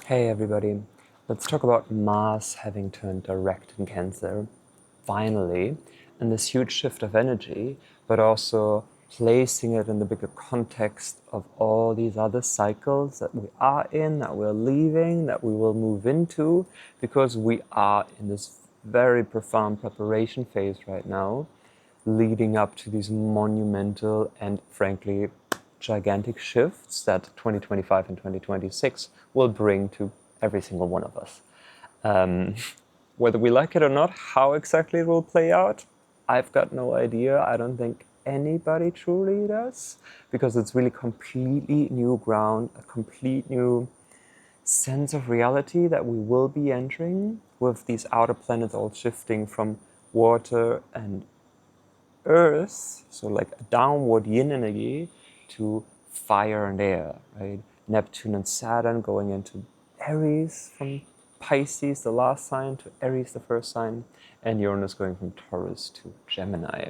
Hey everybody, let's talk about Mars having turned direct in Cancer, finally, and this huge shift of energy, but also placing it in the bigger context of all these other cycles that we are in, that we're leaving, that we will move into, because we are in this very profound preparation phase right now, leading up to these monumental and frankly gigantic shifts that 2025 and 2026 will bring to every single one of us. Um, Whether we like it or not, how exactly it will play out, I've got no idea. I don't think anybody truly does, because it's really completely new ground, a complete new sense of reality that we will be entering, with these outer planets all shifting from water and earth, so like a downward yin energy, to fire and air, right? Neptune and Saturn going into Aries from Pisces, the last sign, to Aries, the first sign, and Uranus going from Taurus to Gemini.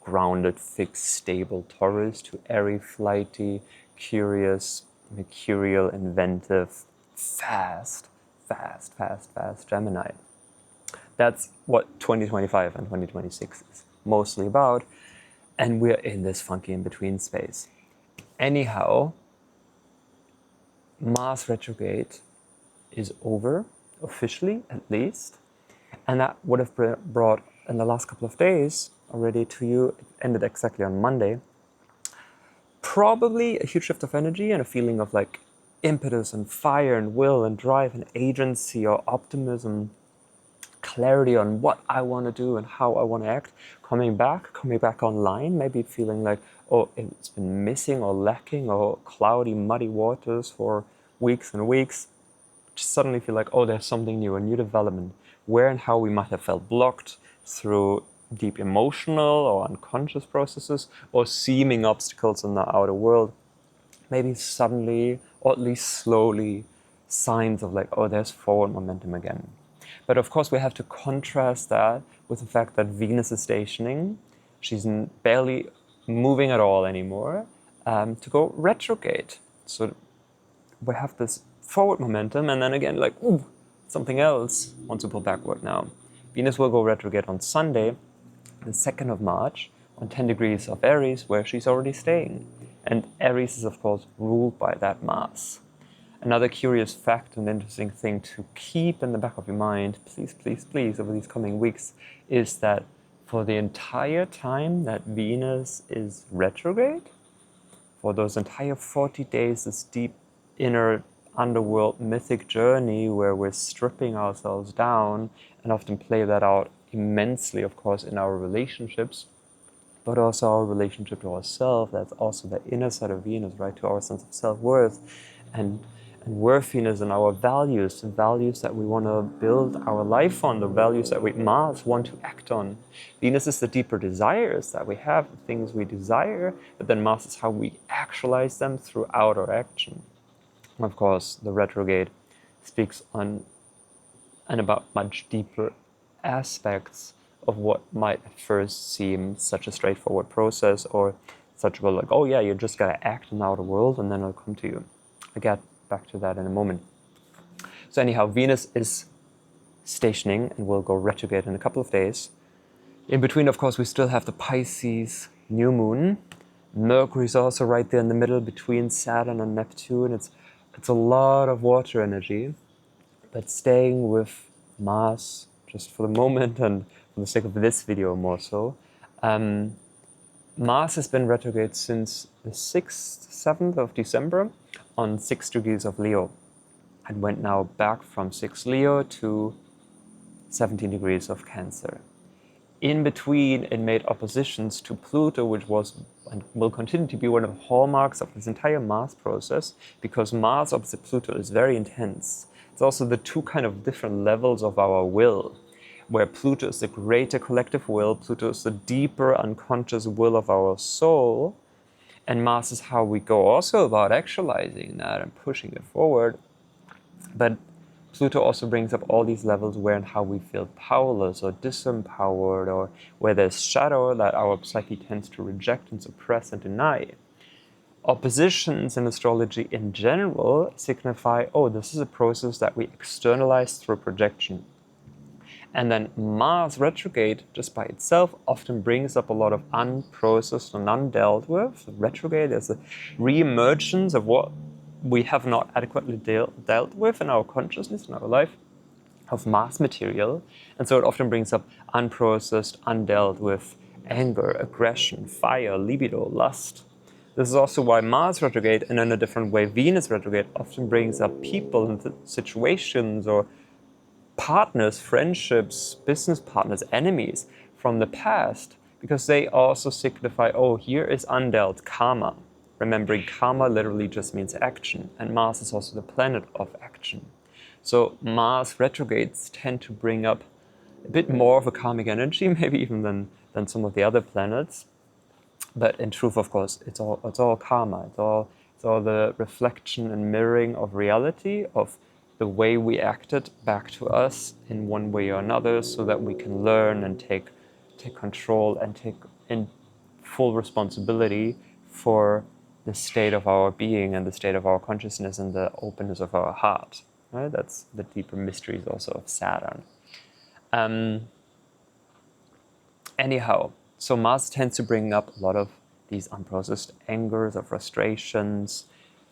Grounded, fixed, stable Taurus to airy, flighty, curious, mercurial, inventive, fast Gemini. That's what 2025 and 2026 is mostly about, and we're in this funky in-between space. Anyhow, Mars retrograde is over, officially at least, and that would have brought, in the last couple of days already to you, it ended exactly on Monday, probably a huge shift of energy and a feeling of like impetus and fire and will and drive and agency or optimism, clarity on what I want to do and how I want to act, coming back online, maybe feeling like, oh, it's been missing or lacking or cloudy, muddy waters for weeks and weeks. Just suddenly feel like, oh, there's something new, a new development, where and how we might have felt blocked through deep emotional or unconscious processes or seeming obstacles in the outer world. Maybe suddenly, or at least slowly, signs of like, oh, there's forward momentum again. But of course, we have to contrast that with the fact that Venus is stationing. She's barely moving at all anymore, to go retrograde. So we have this forward momentum, and then again, like, ooh, something else wants to pull backward now. Venus will go retrograde on Sunday, the 2nd of March, on 10 degrees of Aries, where she's already staying. And Aries is, of course, ruled by that Mars. Another curious fact and interesting thing to keep in the back of your mind, please, over these coming weeks, is that for the entire time that Venus is retrograde, for those entire 40 days, this deep inner underworld mythic journey where we're stripping ourselves down and often play that out immensely, of course, in our relationships, but also our relationship to ourselves. That's also the inner side of Venus, right? To our sense of self-worth and worthiness and our values, the values that we want to build our life on, the values that we Mars want to act on. Venus is the deeper desires that we have, the things we desire, but then Mars is how we actualize them through outer action. Of course, the retrograde speaks on and about much deeper aspects of what might at first seem such a straightforward process, or such a like, oh yeah, you just gotta act in the outer world and then it'll come to you. I'll get back to that in a moment. So anyhow, Venus is stationing and will go retrograde in a couple of days. In between, of course, we still have the Pisces new moon. Mercury is also right there in the middle between Saturn and Neptune. It's a lot of water energy, but staying with Mars just for the moment and for the sake of this video more so. Mars has been retrograde since the 6th, 7th of December on 6 degrees of Leo, and went now back from 6 Leo to 17 degrees of Cancer. In between, it made oppositions to Pluto, which was and will continue to be one of the hallmarks of this entire Mars process, because Mars opposite Pluto is very intense. It's also the two kind of different levels of our will, where Pluto is the greater collective will, Pluto is the deeper unconscious will of our soul, and Mars is how we go also about actualizing that and pushing it forward. But Pluto also brings up all these levels where and how we feel powerless or disempowered, or where there's shadow that our psyche tends to reject and suppress and deny. Oppositions in astrology in general signify, oh, this is a process that we externalize through projection. And then Mars retrograde, just by itself, often brings up a lot of unprocessed and undealt with. So retrograde is a re-emergence of what we have not adequately dealt with in our consciousness, in our life, of Mars material. And so it often brings up unprocessed, undealt with anger, aggression, fire, libido, lust. This is also why Mars retrograde, and in a different way Venus retrograde, often brings up people and situations or partners, friendships, business partners, enemies from the past, because they also signify, oh, here is undealt karma. Remembering karma literally just means action, and Mars is also the planet of action. So Mars retrogrades tend to bring up a bit more of a karmic energy, maybe even than some of the other planets. But in truth, of course, it's all karma. It's all the reflection and mirroring of reality, of the way we acted back to us in one way or another, so that we can learn and take control and take in full responsibility for the state of our being and the state of our consciousness and the openness of our heart. Right? That's the deeper mysteries also of Saturn. Anyhow, so Mars tends to bring up a lot of these unprocessed angers or frustrations,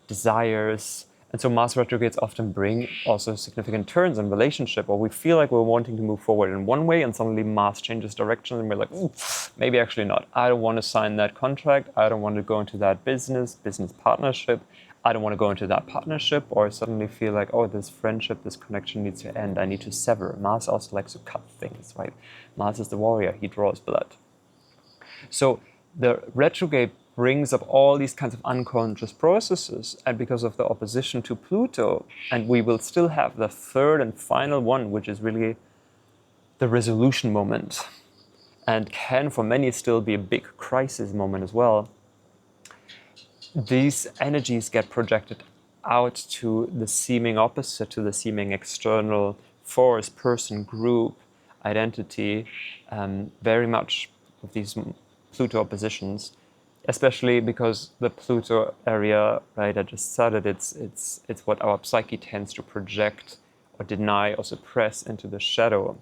desires. And so Mars retrogrades often bring also significant turns in relationship, or we feel like we're wanting to move forward in one way and suddenly Mars changes direction and we're like, ooh, maybe actually not. I don't want to sign that contract. I don't want to go into that business partnership. I don't want to go into that partnership, or suddenly feel like, oh, this friendship, this connection needs to end. I need to sever. Mars also likes to cut things, right? Mars is the warrior. He draws blood. So the retrograde brings up all these kinds of unconscious processes, and because of the opposition to Pluto, and we will still have the third and final one, which is really the resolution moment, and can for many still be a big crisis moment as well. These energies get projected out to the seeming opposite, to the seeming external force, person, group, identity, very much of these Pluto oppositions, especially because the Pluto area, right, I just said it, it's what our psyche tends to project or deny or suppress into the shadow.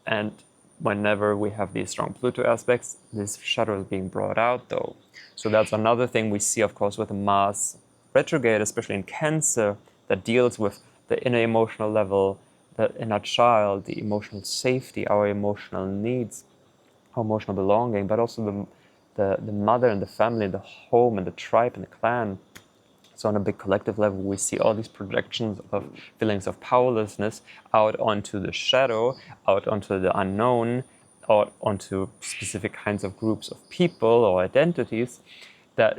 And whenever we have these strong Pluto aspects, this shadow is being brought out though. So that's another thing we see, of course, with the Mars retrograde, especially in Cancer, that deals with the inner emotional level, the inner child, the emotional safety, our emotional needs, our emotional belonging, but also the mother and the family, the home and the tribe and the clan. So on a big collective level, we see all these projections of feelings of powerlessness out onto the shadow, out onto the unknown, out onto specific kinds of groups of people or identities that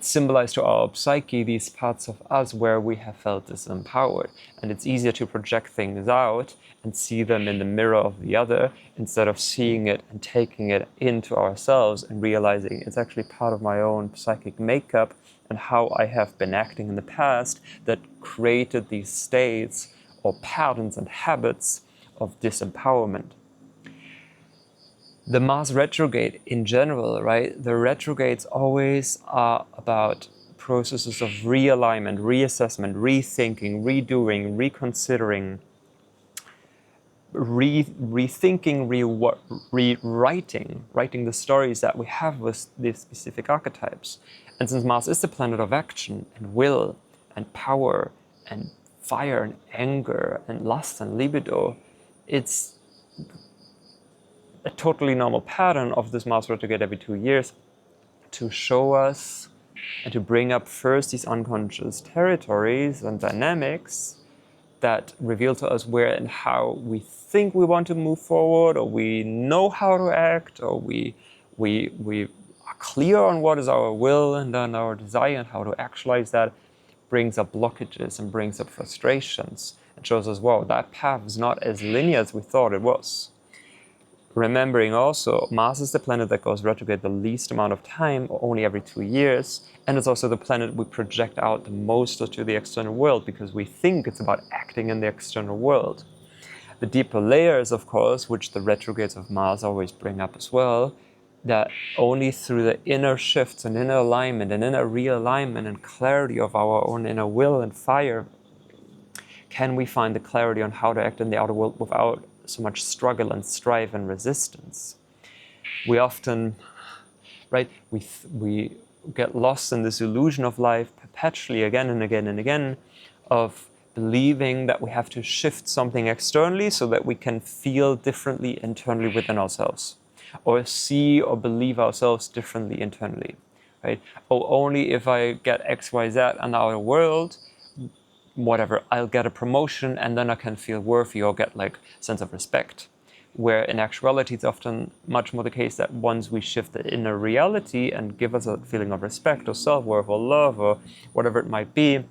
symbolize to our psyche these parts of us where we have felt disempowered. And it's easier to project things out and see them in the mirror of the other, instead of seeing it and taking it into ourselves and realizing it's actually part of my own psychic makeup and how I have been acting in the past that created these states or patterns and habits of disempowerment. The Mars retrograde in general, right? The retrogrades always are about processes of realignment, reassessment, rethinking, redoing, reconsidering, rethinking, writing the stories that we have with these specific archetypes. And since Mars is the planet of action and will and power and fire and anger and lust and libido, it's a totally normal pattern of this Mars retrograde every 2 years to show us and to bring up first these unconscious territories and dynamics that reveal to us where and how we think we want to move forward, or we know how to act, or we are clear on what is our will and then our desire and how to actualize that. Brings up blockages and brings up frustrations and shows us, wow, that path is not as linear as we thought it was. Remembering also, Mars is the planet that goes retrograde the least amount of time, or only every 2 years, and it's also the planet we project out the most to the external world because we think it's about acting in the external world. The deeper layers, of course, which the retrogrades of Mars always bring up as well, that only through the inner shifts and inner alignment and inner realignment and clarity of our own inner will and fire can we find the clarity on how to act in the outer world without so much struggle and strife and resistance. We often, right, we get lost in this illusion of life perpetually again and again and again of believing that we have to shift something externally so that we can feel differently internally within ourselves, or see or believe ourselves differently internally, right? Oh, only if I get X, Y, Z in the outer world, whatever, I'll get a promotion and then I can feel worthy or get like sense of respect. Where in actuality, it's often much more the case that once we shift the inner reality and give us a feeling of respect or self-worth or love or whatever it might be,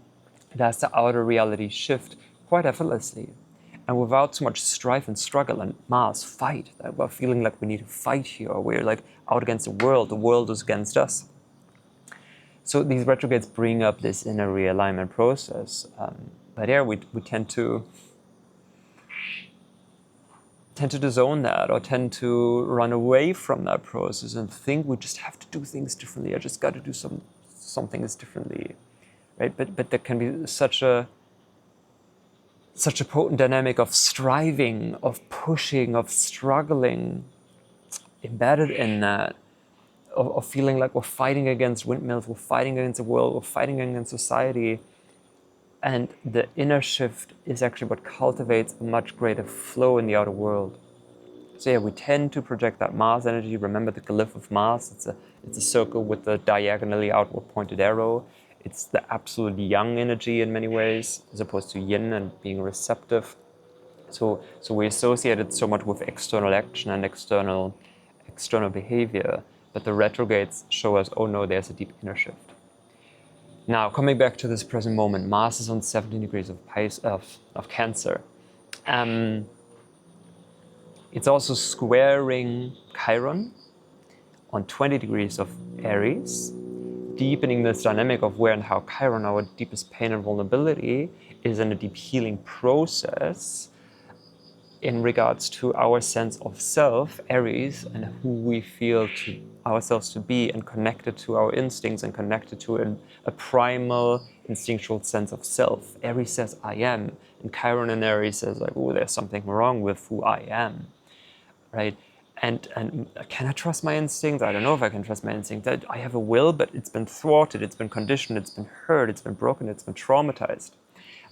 that's the outer reality shift quite effortlessly. And without so much strife and struggle and mass fight, that we're feeling like we need to fight here, or we're like out against the world is against us. So these retrogrades bring up this inner realignment process. But yeah, we tend to disown that, or tend to run away from that process and think we just have to do things differently. I just got to do some things differently, right? But there can be such a potent dynamic of striving, of pushing, of struggling embedded in that, of feeling like we're fighting against windmills, we're fighting against the world, we're fighting against society. And the inner shift is actually what cultivates a much greater flow in the outer world. So yeah, we tend to project that Mars energy. Remember the glyph of Mars? It's a circle with the diagonally outward pointed arrow. It's the absolute yang energy in many ways, as opposed to yin and being receptive. So we associate it so much with external action and external behavior, but the retrogrades show us, oh no, there's a deep inner shift. Now, coming back to this present moment, Mars is on 17 degrees of Cancer. It's also squaring Chiron on 20 degrees of Aries, deepening this dynamic of where and how Chiron, our deepest pain and vulnerability, is in a deep healing process in regards to our sense of self, Aries, and who we feel to ourselves to be, and connected to our instincts and connected to a primal instinctual sense of self. Aries says, I am, and Chiron in Aries says, like, oh, there's something wrong with who I am, right? And can I trust my instincts? I don't know if I can trust my instincts. I have a will, but it's been thwarted, it's been conditioned, it's been hurt, it's been broken, it's been traumatized.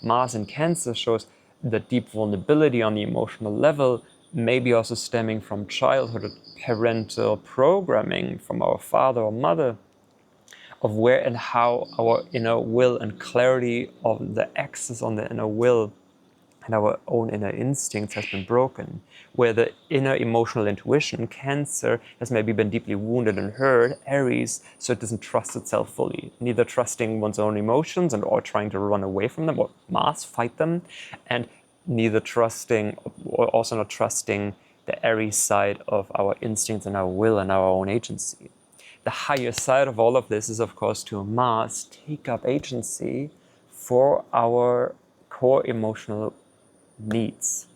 Mars in Cancer shows the deep vulnerability on the emotional level, maybe also stemming from childhood, parental programming from our father or mother, of where and how our inner will and clarity of the axis on the inner will and our own inner instincts has been broken, where the inner emotional intuition, Cancer, has maybe been deeply wounded and hurt, Aries, so it doesn't trust itself fully, neither trusting one's own emotions and or trying to run away from them or Mars, fight them, and neither trusting or also not trusting the Aries side of our instincts and our will and our own agency. The higher side of all of this is, of course, to Mars take up agency for our core emotional needs.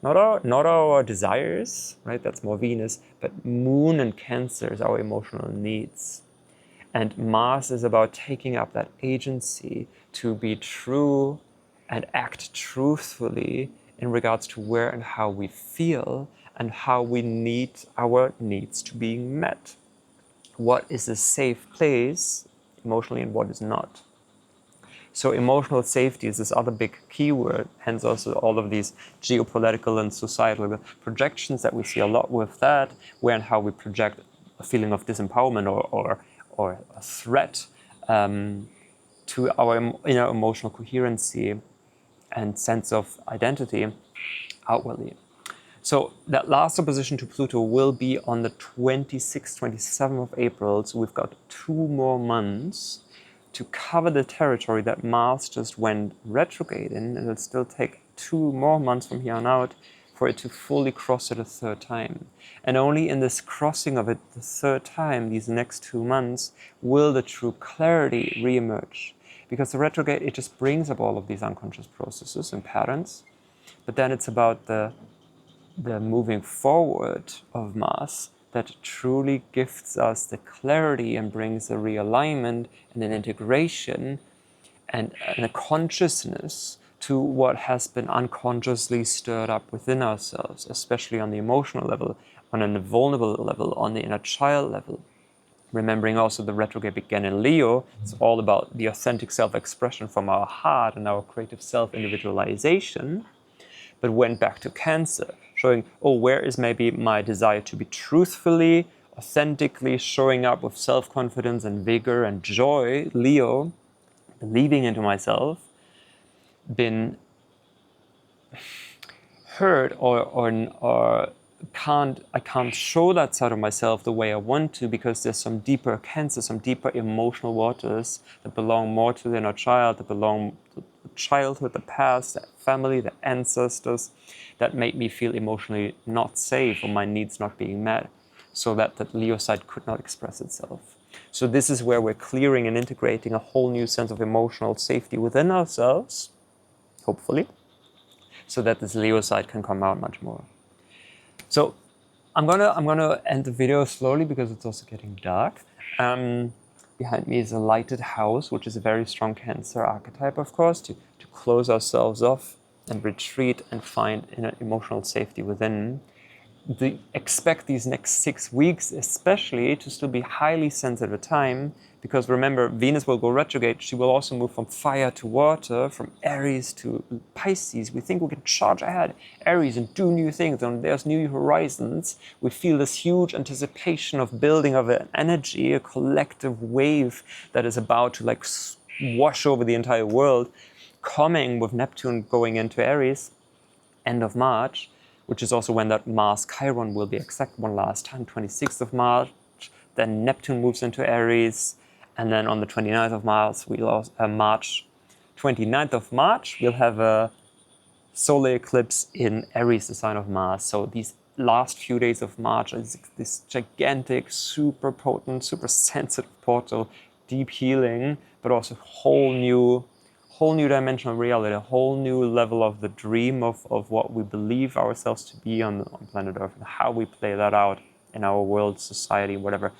Not our desires, right? That's more Venus, but Moon and Cancer is our emotional needs. And Mars is about taking up that agency to be true and act truthfully in regards to where and how we feel and how we need our needs to be met. What is a safe place emotionally and what is not. So emotional safety is this other big keyword, hence also all of these geopolitical and societal projections that we see a lot with that, where and how we project a feeling of disempowerment or a threat to our inner emotional coherency and sense of identity outwardly. So that last opposition to Pluto will be on the 26th, 27th of April. So we've got 2 more months to cover the territory that Mars just went retrograde in. It'll still take 2 more months from here on out for it to fully cross it a 3rd time. And only in this crossing of it the 3rd time, these next 2 months, will the true clarity reemerge. Because the retrograde, it just brings up all of these unconscious processes and patterns. But then it's about the moving forward of Mars that truly gifts us the clarity and brings a realignment and an integration and a consciousness to what has been unconsciously stirred up within ourselves, especially on the emotional level, on a vulnerable level, on the inner child level. Remembering also the retrograde began in Leo, it's all about the authentic self-expression from our heart and our creative self-individualization, but went back to Cancer, showing, oh, where is maybe my desire to be truthfully, authentically showing up with self-confidence and vigor and joy, Leo, believing into myself, been hurt or I can't show that side of myself the way I want to, because there's some deeper Cancer, some deeper emotional waters that belong more to the inner child, that belong to childhood, the past, the family, the ancestors, that made me feel emotionally not safe or my needs not being met, so that the Leo side could not express itself. So this is where we're clearing and integrating a whole new sense of emotional safety within ourselves, hopefully, so that this Leo side can come out much more. So I'm gonna end the video slowly because it's also getting dark. Behind me is a lighted house, which is a very strong Cancer archetype, of course, to close ourselves off and retreat and find inner emotional safety within. Expect these next 6 weeks especially to still be highly sensitive time, because remember, Venus will go retrograde. She will also move from fire to water, from Aries to Pisces. We think we can charge ahead Aries and do new things, and there's new horizons. We feel this huge anticipation of building of an energy, a collective wave that is about to like wash over the entire world, coming with Neptune going into Aries end of March, which is also when that Mars Chiron will be exact one last time, 26th of March. Then Neptune moves into Aries, and then on the 29th of March, March 29th of March, we'll have a solar eclipse in Aries, the sign of Mars. So these last few days of March is this gigantic, super potent, super sensitive portal, deep healing, but also whole new dimension of reality, a whole new level of the dream of what we believe ourselves to be on planet Earth, and how we play that out in our world, society, whatever.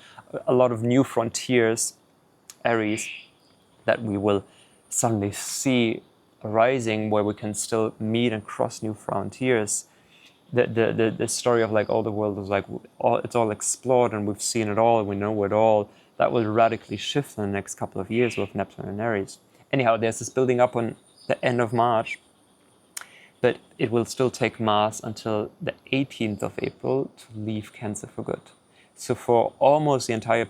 A lot of new frontiers, Aries, that we will suddenly see arising, where we can still meet and cross new frontiers. The story of like all the world is like it's all explored and we've seen it all, we know it all. That will radically shift in the next couple of years with Neptune and Aries. Anyhow, there's this building up on the end of March, but it will still take Mars until the 18th of April to leave Cancer for good. So for almost the entire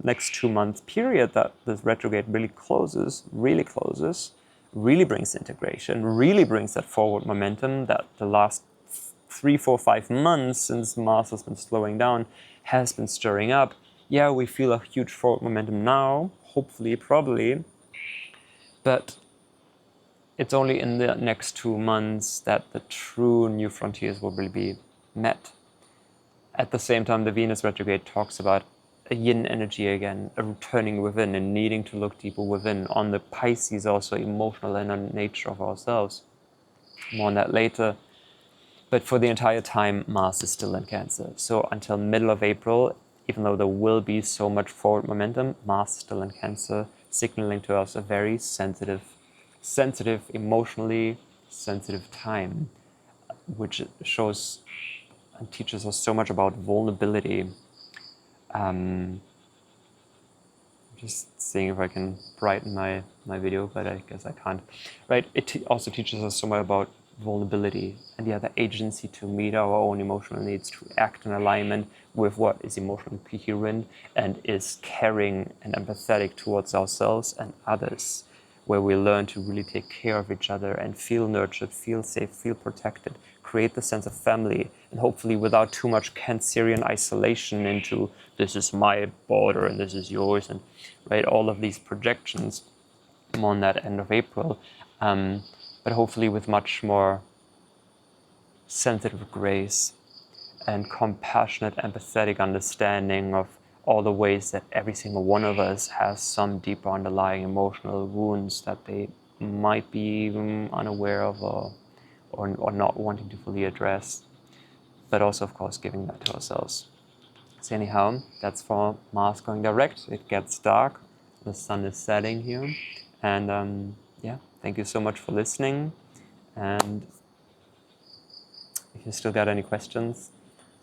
next 2 month period that this retrograde really closes, really brings integration, really brings that forward momentum that the last 3, 4, 5 months since Mars has been slowing down has been stirring up. Yeah, we feel a huge forward momentum now, hopefully, probably, but it's only in the next 2 months that the true new frontiers will really be met. At the same time, the Venus retrograde talks about a yin energy again, a returning within and needing to look deeper within. On the Pisces, also emotional inner nature of ourselves. More on that later. But for the entire time, Mars is still in Cancer. So until middle of April, even though there will be so much forward momentum, Mars is still in Cancer, signaling to us a very sensitive, emotionally sensitive time, which shows and teaches us so much about vulnerability. Just seeing if I can brighten my video, but I guess I can't. Right? It also teaches us so much about vulnerability and the agency to meet our own emotional needs, to act in alignment with what is emotionally coherent and is caring and empathetic towards ourselves and others, where we learn to really take care of each other and feel nurtured, feel safe, feel protected, create the sense of family, and hopefully without too much Cancerian isolation into this is my border and this is yours, and right, all of these projections more on that end of April, but hopefully with much more sensitive grace and compassionate, empathetic understanding of all the ways that every single one of us has some deeper underlying emotional wounds that they might be unaware of or not wanting to fully address, but also, of course, giving that to ourselves. So anyhow, that's for Mars going direct. It gets dark. The sun is setting here. And yeah, thank you so much for listening. And if you still got any questions,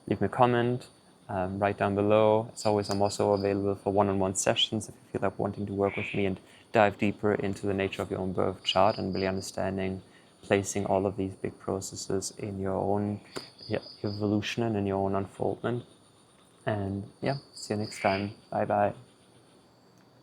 leave me a comment, right down below. As always, I'm also available for one-on-one sessions if you feel like wanting to work with me and dive deeper into the nature of your own birth chart and really understanding, placing all of these big processes in your own evolution and in your own unfoldment. And yeah, see you next time. Bye bye.